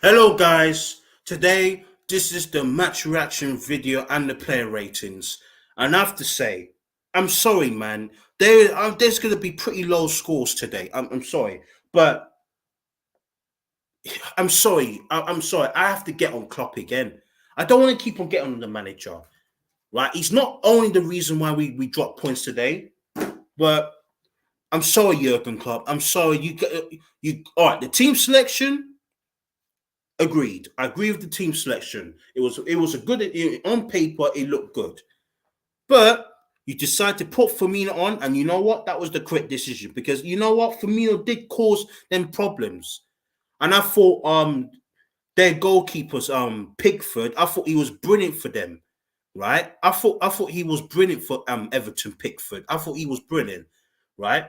Hello, guys. Today, this is the match reaction video and the player ratings. And I have to say, I'm sorry, man. There's going to be pretty low scores today. I'm sorry. But I'm sorry. I'm sorry. I have to get on Klopp again. I don't want to keep on getting on the manager. Right? He's not only the reason why we dropped points today, but I'm sorry, Jurgen Klopp. I'm sorry. You all right? The team selection. Agreed. I agree with the team selection. It was a on paper. It looked good, but you decide to put Firmino on, and you know what? That was the correct decision because you know what? Firmino did cause them problems, and I thought their goalkeepers Pickford. I thought he was brilliant for them. Right? I thought he was brilliant for Everton Pickford. I thought he was brilliant. Right?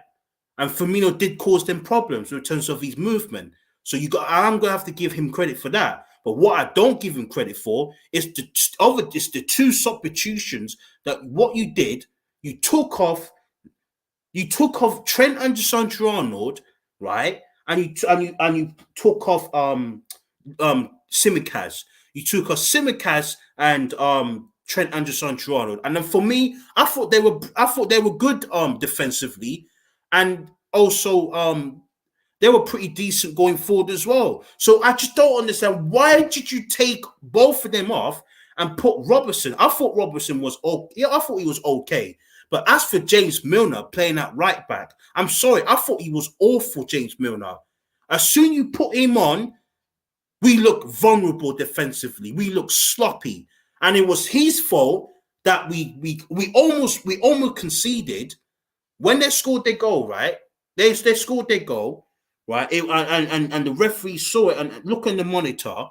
And Firmino did cause them problems in terms of his movement. So I'm gonna have to give him credit for that. But what I don't give him credit for is the two substitutions that what you did, you took off, you took off Trent Alexander-Arnold, right? And you took off Simicaz. You took off Simicaz and Trent Alexander-Arnold. And then for me, I thought they were good defensively, and also they were pretty decent going forward as well. So I just don't understand why did you take both of them off and put Robertson? I thought Robertson was okay. Yeah, I thought he was okay. But as for James Milner playing at right back, I'm sorry, I thought he was awful, James Milner. As soon as you put him on, we look vulnerable defensively. We look sloppy, and it was his fault that we almost conceded when they scored their goal. Right, they scored their goal. Right, and the referee saw it and look on the monitor.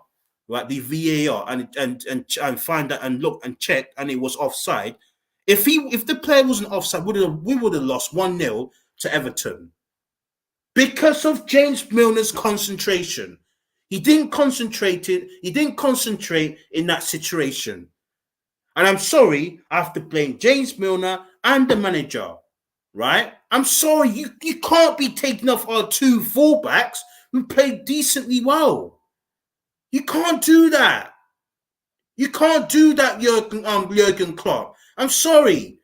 Right, the VAR and find that and look and check, and it was offside. If the player wasn't offside, we would have lost 1-0 to Everton because of James Milner's concentration. He didn't concentrate in that situation. And I'm sorry, I have to blame James Milner and the manager. Right? I'm sorry, you can't be taking off our two fullbacks who played decently well. You can't do that. You can't do that, Jurgen Klopp. I'm sorry.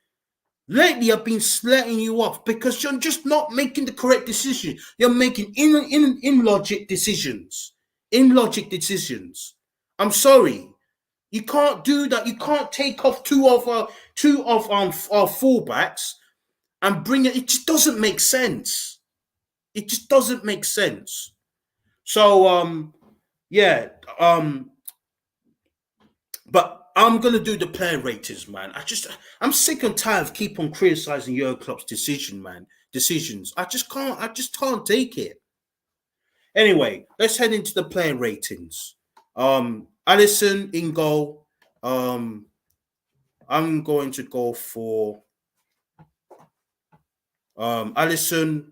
Lately, I've been letting you off because you're just not making the correct decision. You're making in logic decisions. In logic decisions. I'm sorry. You can't do that. You can't take off two of our fullbacks and bring it. It just doesn't make sense. It just doesn't make sense. So yeah, but I'm gonna do the player ratings, man. I'm sick and tired of keep on criticizing Jurgen Klopp's decisions. I just can't take it. Anyway, let's head into the player ratings. Allison in goal. I'm going to go for Allison.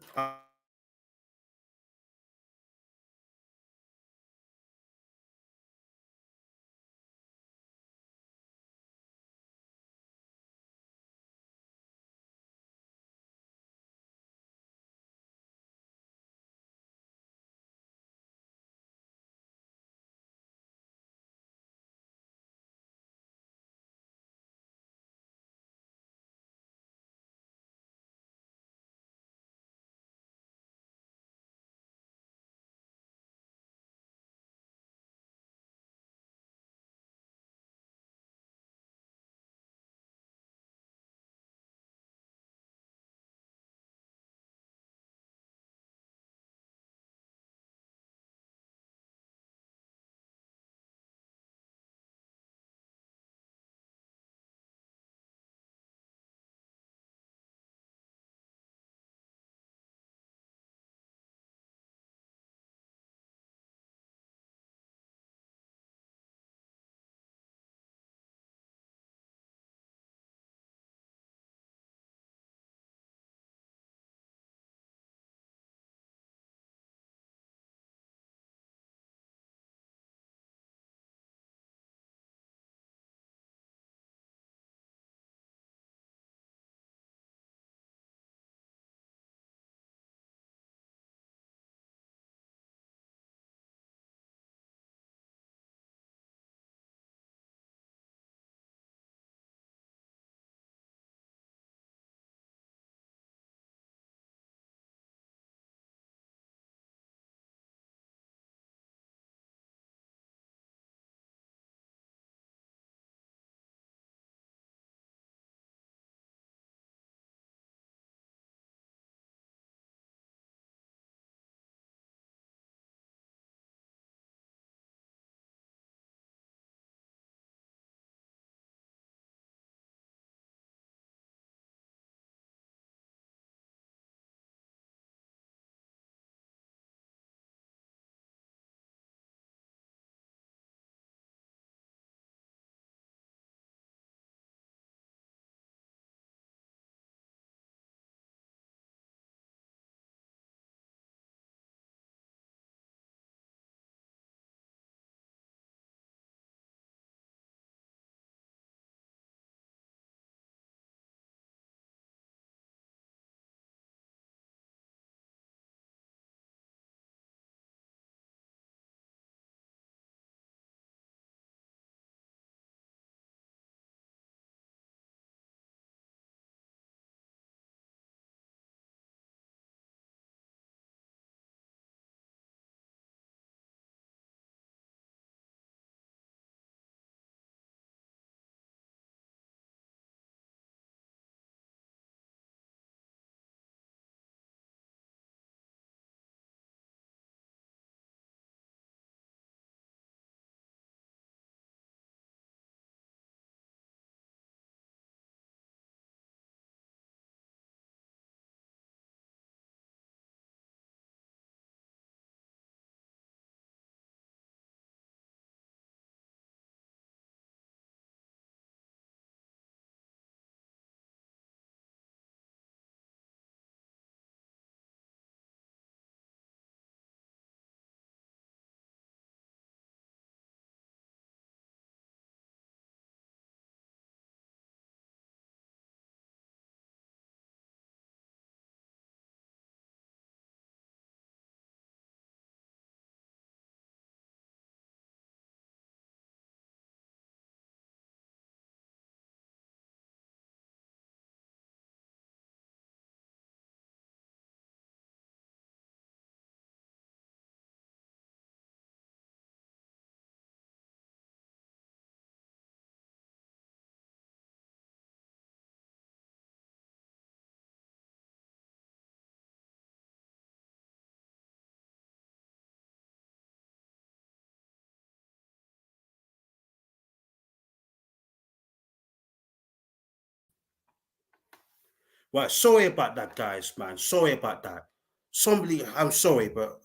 Right, sorry about that, guys, man. Sorry about that. Somebody, I'm sorry, but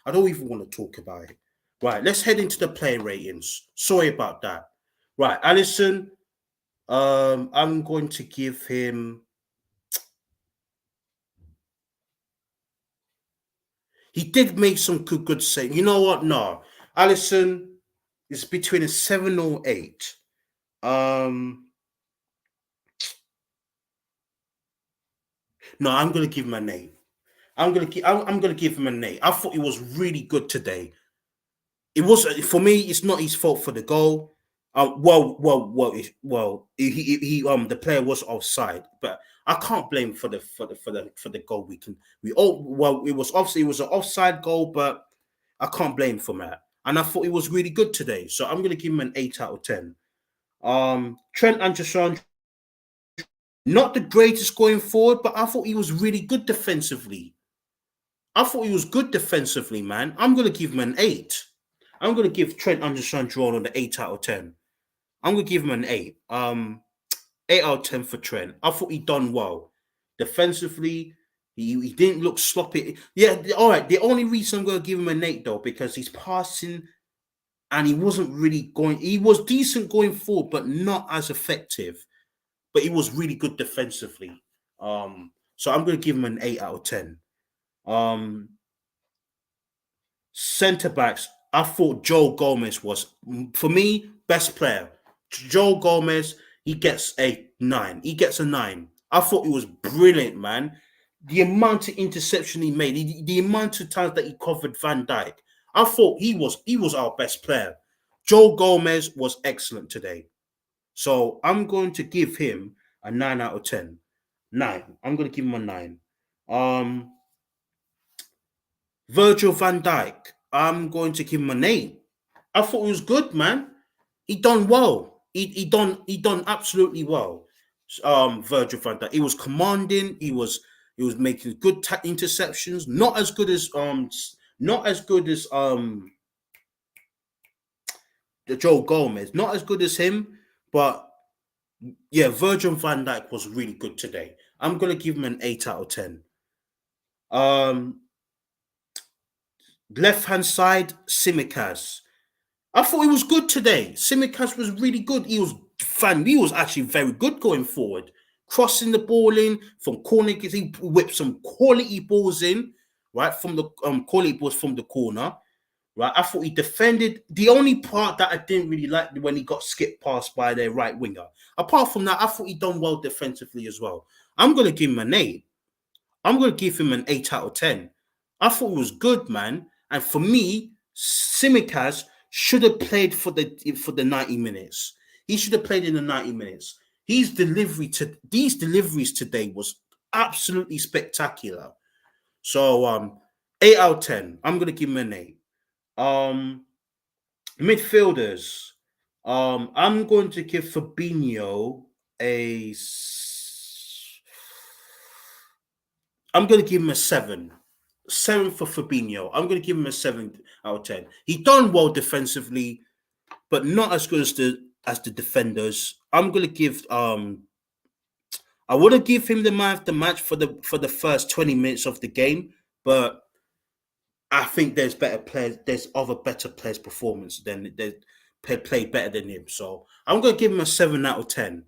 I don't even want to talk about it. Right, let's head into the player ratings. Sorry about that. Right, Allison, I'm going to give him. He did make some good saves. You know what? No, Allison is between a 7 or 8. Um, no, I'm gonna give him an 8. I'm gonna give him an 8. I thought he was really good today. It was for me. It's not his fault for the goal. The player was offside, but I can't blame for the goal. It was obviously it was an offside goal, but I can't blame for that. And I thought he was really good today, so I'm gonna give him an 8 out of 10. Trent Anderson, not the greatest going forward, but I thought he was really good defensively. I thought he was good defensively, man. I'm gonna give him an 8. I'm gonna give Trent Anderson drawn on the 8 out of 10. I'm gonna give him an 8. 8 out of 10 for Trent. I thought he done well defensively. He didn't look sloppy. Yeah, all right. The only reason I'm gonna give him an 8 though, because he's passing and he wasn't really going. He was decent going forward, but not as effective. But he was really good defensively. So I'm gonna give him an 8 out of 10. Um, Centre backs, I thought Joe Gomez was, for me, best player. Joe Gomez, he gets a 9. He gets a 9. I thought he was brilliant, man. The amount of interception he made, the amount of times that he covered Van Dijk, I thought he was our best player. Joe Gomez was excellent today. So I'm going to give him a 9 out of 10. 9. I'm going to give him a 9. Um, Virgil van Dijk, I'm going to give him an 8. I thought he was good, man. He done well. He done absolutely well. Virgil van Dijk. He was commanding. He was making good interceptions. Not as good as the Joe Gomez. Not as good as him, but yeah, Virgil van Dijk was really good today. I'm gonna give him an 8 out of 10. Um, Left hand side, Simicas. I thought he was good today. Simicas was really good. He was actually very good going forward. Crossing the ball in from corner, he whipped some quality balls in, right? From the quality balls from the corner. Right. I thought he defended. The only part that I didn't really like when he got skipped past by their right winger. Apart from that, I thought he done well defensively as well. I'm gonna give him an 8. I'm going to give him an 8 out of 10. I thought it was good, man. And for me, Simicaz should have played for the 90 minutes. He should have played in the 90 minutes. These deliveries today was absolutely spectacular. So 8 out of 10. I'm going to give him an 8. Um, Midfielders. I'm going to give Fabinho a I'm going to give him a 7. 7 for Fabinho. I'm going to give him a 7 out of 10. He done well defensively, but not as good as the defenders. I'm going to give I would have give him the man of the match for the first 20 minutes of the game, but I think there's better players. There's other better players' performance than they play better than him. So I'm going to give him a 7 out of 10.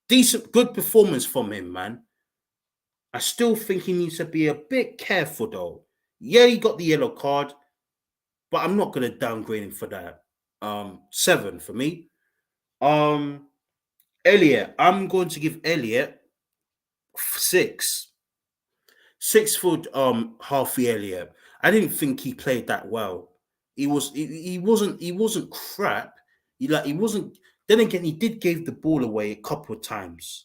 Decent, good performance from him, man. I still think he needs to be a bit careful though. Yeah, he got the yellow card, but I'm not gonna downgrade him for that. 7 for me. Um Elliot, I'm going to give Elliot 6. 6 foot Harvey Elliott. I didn't think he played that well. He wasn't crap. He wasn't then again he did give the ball away a couple of times.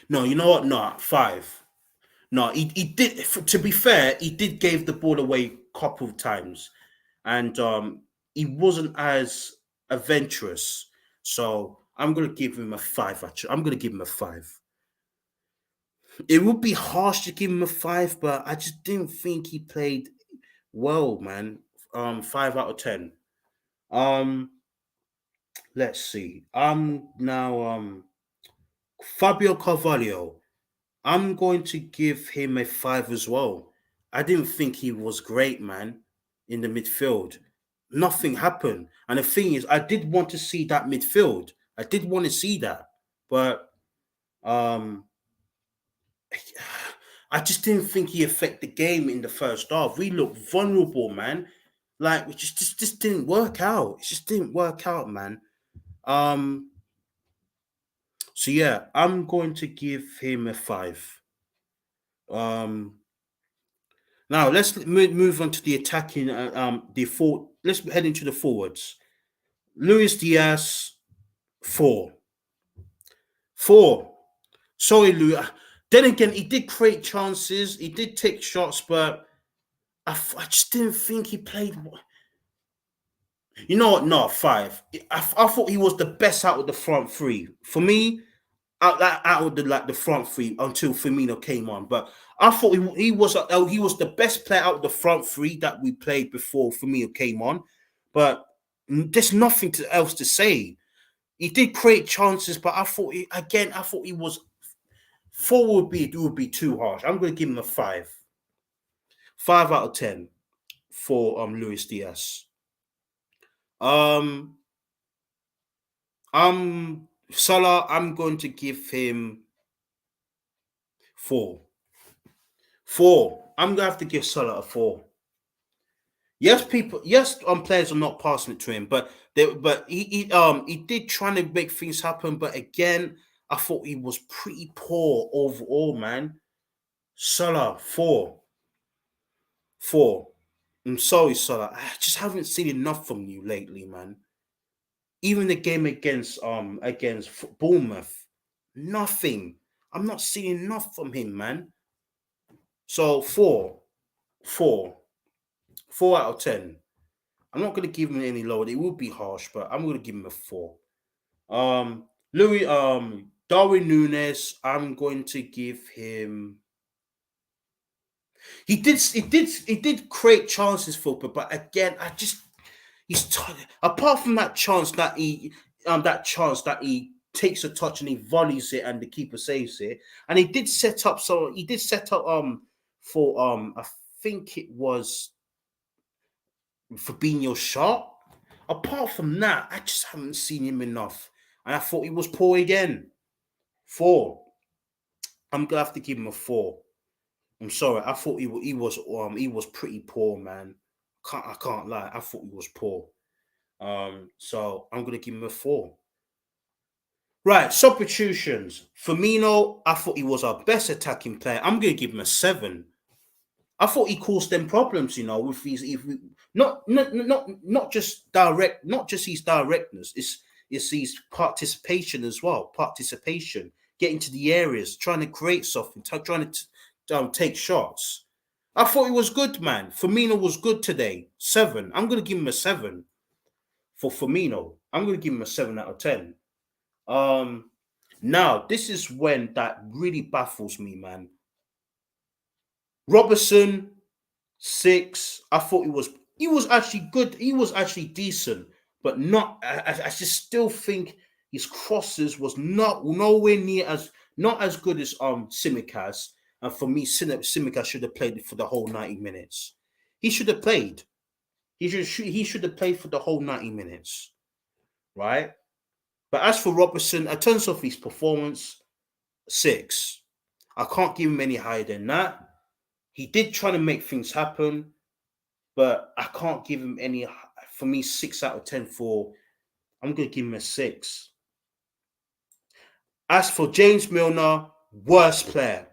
No, you know what? No, 5. No, he did. To be fair, he did gave the ball away a couple of times, and he wasn't as adventurous. So I'm gonna give him a 5. Actually, I'm gonna give him a 5. It would be harsh to give him a 5, but I just didn't think he played well, man. 5 out of 10. Um, let's see. I'm now Fabio Carvalho. I'm going to give him a 5 as well. I didn't think he was great, man, in the midfield. Nothing happened. And the thing is, I did want to see that midfield. I did want to see that. But um I just didn't think he affected the game in the first half. We looked vulnerable, man. Like we just didn't work out. It just didn't work out, man. Um so yeah, I'm going to give him a 5. Um Now let's move on to the attacking. Let's head into the forwards. Luis Diaz, 4, 4. Sorry, Louis. Then again, he did create chances. He did take shots, but I just didn't think he played. You know what? No, 5. I thought he was the best out of the front three. For me, out of the front three until Firmino came on. But I thought he was the best player out of the front three that we played before Firmino came on. But there's nothing else to say. He did create chances, but I thought he was 4 would be too harsh. I'm going to give him a 5, 5 out of 10 for Luis Diaz. Salah, I'm going to give him 4. 4. I'm gonna have to give Salah a 4. Yes, players are not passing it to him, but he did try to make things happen. But again, I thought he was pretty poor overall, man. Salah, 4. 4. I'm sorry, Salah. I just haven't seen enough from you lately, man. Even the game against Bournemouth, nothing. I'm not seeing enough from him, man. So 4, 4, 4 out of 10. I'm not going to give him any lower. It would be harsh, but I'm going to give him a 4. Darwin Nunes, I'm going to give him. He did create chances for, but again, apart from that chance that he takes a touch and he volleys it and the keeper saves it, and he did set up. So he did set up for I think it was Fabinho's shot. Apart from that, I just haven't seen him enough, and I thought he was poor again. 4. I'm gonna have to give him a 4. I'm sorry. I thought he was pretty poor, man. I can't lie. I thought he was poor. So I'm gonna give him a 4. Right, substitutions. Firmino, I thought he was our best attacking player. I'm gonna give him a 7. I thought he caused them problems, with not just his directness. It's his participation as well. Participation, getting to the areas, trying to create something, trying to take shots. I thought he was good, man. Firmino was good today. 7. I'm gonna give him a 7 for Firmino. I'm gonna give him a 7 out of 10. Now this is when that really baffles me, man. Robertson, 6. I thought he was actually good. He was actually decent, but not. I just still think his crosses was nowhere near not as good as Tsimikas. And for me, Tsimikas should have played for the whole 90 minutes. He should have played. He should have played for the whole 90 minutes, right? But as for Robertson, in terms of his performance, 6. I can't give him any higher than that. He did try to make things happen, but I can't give him any. For me, 6 out of 10 I'm going to give him a 6. As for James Milner, worst player.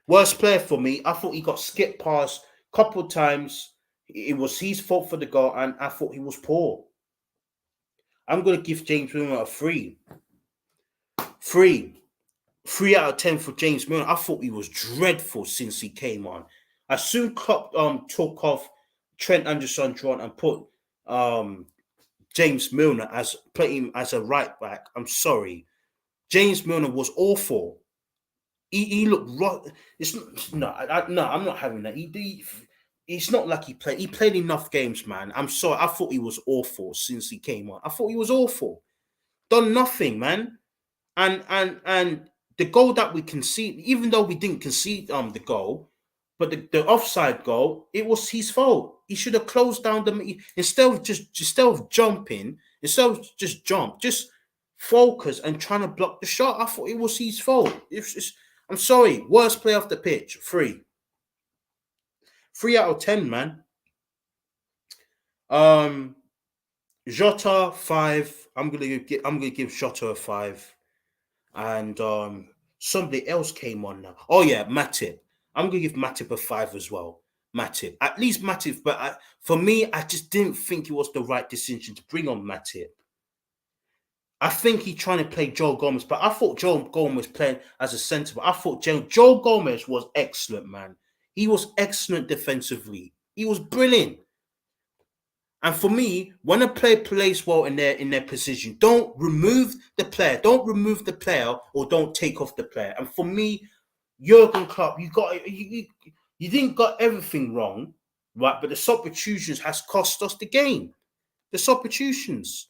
Worst player for me. I thought he got skipped past a couple of times. It was his fault for the goal, and I thought he was poor. I'm going to give James Milner a 3. 3. 3 out of 10 for James Milner. I thought he was dreadful since he came on. As soon Klopp took off Trent Alexander-Arnold and put James Milner put him as a right back. I'm sorry, James Milner was awful. He looked. I'm not having that. it's not like he played enough games, man. I'm sorry. I thought he was awful since he came on. I thought he was awful. Done nothing, man. And the goal that we conceded, even though we didn't concede the goal, but the offside goal, it was his fault. He should have closed down instead of jumping, instead of just jump, just focus and trying to block the shot. I thought it was his fault. I'm sorry, worst player off the pitch, 3 out of 10, man. Um, Jota 5. I'm gonna give Jota a 5. And somebody else came on now. Oh yeah, Matip. I'm gonna give Matip a 5 as well. Matip, at least Matip. But for me, I just didn't think it was the right decision to bring on Matip. I think he's trying to play Joe Gomez, but I thought Joe Gomez playing as a centre. But I thought Joe Gomez was excellent, man. He was excellent defensively. He was brilliant. And for me, when a player plays well in their position, don't remove the player. Don't remove the player or don't take off the player. And for me, Jurgen Klopp, you didn't got everything wrong, right? But the substitutions has cost us the game. The substitutions.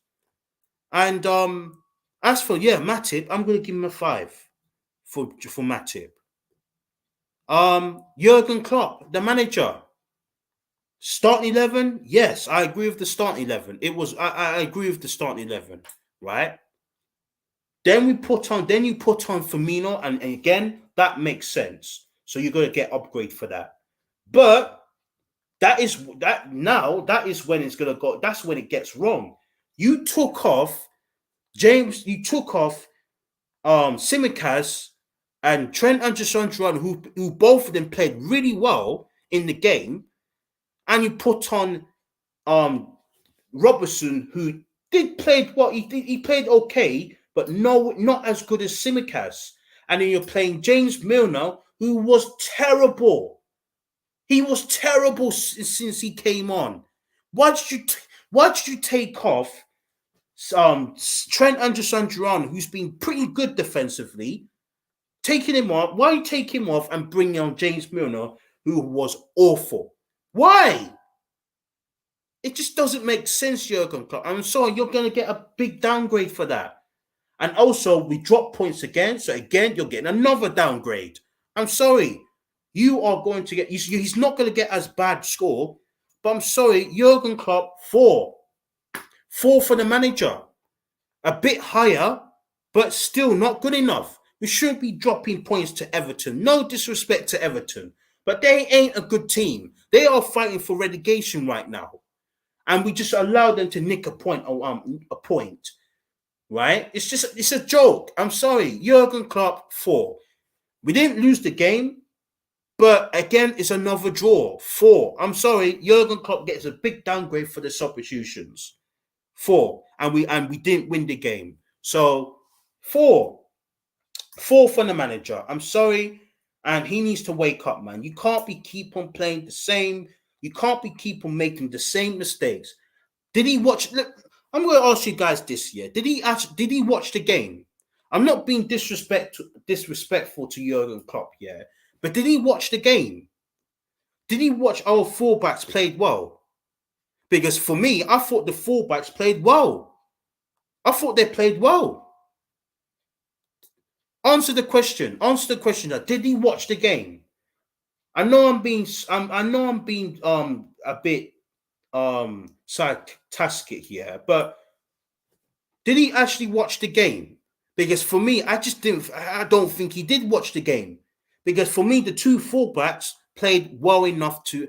And as for Matip, I'm gonna give him a 5 for Matip. Jurgen Klopp, the manager. Starting 11, yes, I agree with the starting 11. I agree with the starting 11, right? Then you put on Firmino, and again that makes sense. So you're gonna get upgrade for that. But that is when it's gonna go. That's when it gets wrong. You took off James. You took off Simicaz and Trent Alexander-Arnold, who both of them played really well in the game. And you put on Robertson, who did play what he played okay, but no, not as good as Simicaz. And then you're playing James Milner, who was terrible. He was terrible since he came on. Why did you take off Trent Alexander-Arnold, who's been pretty good defensively, taking him off? Why you take him off and bring on James Milner, who was awful? Why? It just doesn't make sense, Jurgen Klopp. I'm sorry, you're going to get a big downgrade for that. And also, we drop points again. So again, you're getting another downgrade. I'm sorry. You are going to get... He's not going to get as bad score. But I'm sorry, Jurgen Klopp, 4. 4 for the manager. A bit higher, but still not good enough. We shouldn't be dropping points to Everton. No disrespect to Everton. But they ain't a good team. They are fighting for relegation right now. And we just allow them to nick a point, right? It's a joke. I'm sorry. Jurgen Klopp, 4. We didn't lose the game, but again, it's another draw. 4. I'm sorry. Jurgen Klopp gets a big downgrade for the substitutions. 4. And we didn't win the game. So 4. 4 for the manager. I'm sorry. And he needs to wake up, man. You can't keep on playing the same. You can't keep on making the same mistakes. Did he watch? Look, I'm going to ask you guys this year. Did he watch the game? I'm not being disrespectful to Jurgen Klopp, yeah. But did he watch the game? Did he watch our fullbacks played well? Because for me, I thought the fullbacks played well. I thought they played well. Answer the question. Did he watch the game? I know I'm being a bit sarcastic here, but did he actually watch the game? Because for me, I don't think he did watch the game. Because for me, the two fullbacks played well enough to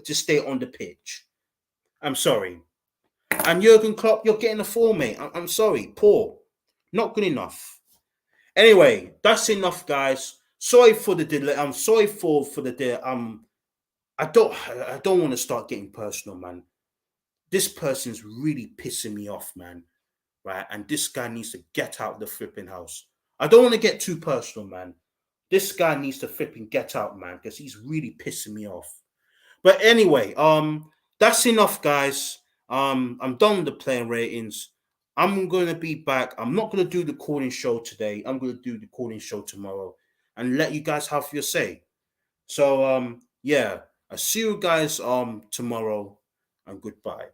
stay on the pitch. I'm sorry. And Jurgen Klopp, you're getting a 4, mate. I'm sorry, poor, not good enough. Anyway, that's enough, guys. Sorry for the delay. I'm sorry for the delay. I don't want to start getting personal, man. This person's really pissing me off, man. Right? And this guy needs to get out of the flipping house. I don't want to get too personal, man. This guy needs to flipping get out, man, because he's really pissing me off. But anyway, that's enough, guys. I'm done with the player ratings. I'm going to be back. I'm not going to do the calling show today. I'm going to do the calling show tomorrow and let you guys have your say. So, yeah. I'll see you guys tomorrow, and goodbye.